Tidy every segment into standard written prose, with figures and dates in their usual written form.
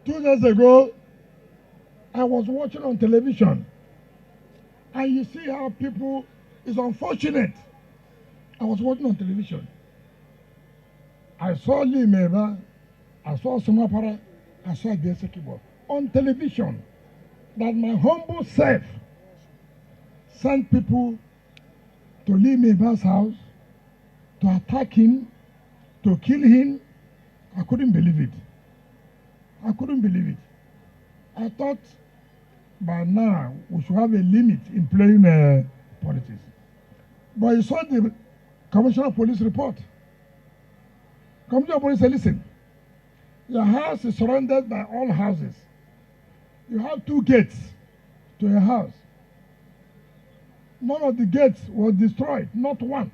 2 days ago, I was watching on television, and you see how people, it's unfortunate. I was watching on television. I saw Lee Maeba, I saw Sumapara, I saw Desekibo on television, that my humble self sent people to Lee Maeba's house to attack him, to kill him. I couldn't believe it. I couldn't believe it. I thought by now we should have a limit in playing politics. But you saw the Commissioner of Police report. Commissioner of Police said, listen, your house is surrounded by all houses. You have 2 gates to your house. None of the gates was destroyed, not one.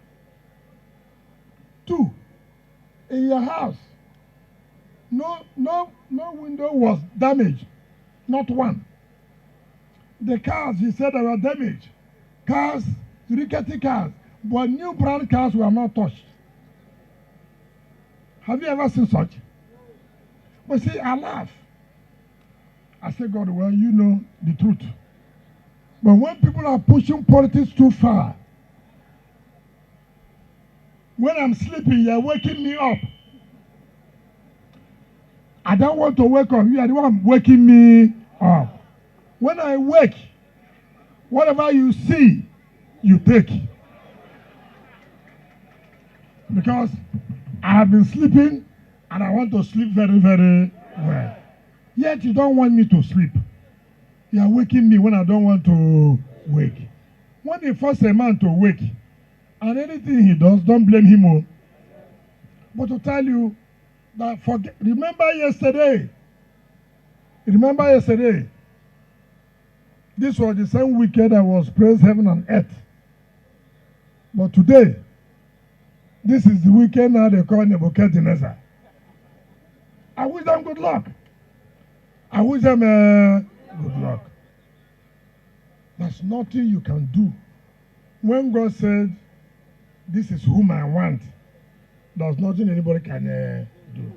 2, in your house, no window was damaged, not one. The cars, he said, were damaged. Cars, rickety cars, but new brand cars were not touched. Have you ever seen such? But see, I laugh. I say, God, well, you know the truth. But when people are pushing politics too far, when I'm sleeping, you're waking me up. I don't want to wake up. You are the one waking me up. When I wake, whatever you see, you take. Because I have been sleeping and I want to sleep very, very well. Yet you don't want me to sleep. You are waking me when I don't want to wake. When he forces a man to wake, and anything he does, don't blame him. But to tell you that, remember yesterday, this was the same weekend I was praised heaven and earth. But today, this is the weekend now they call Nebuchadnezzar. I wish them good luck. I wish them good luck. There's nothing you can do. When God said, this is whom I want, there's nothing anybody can do.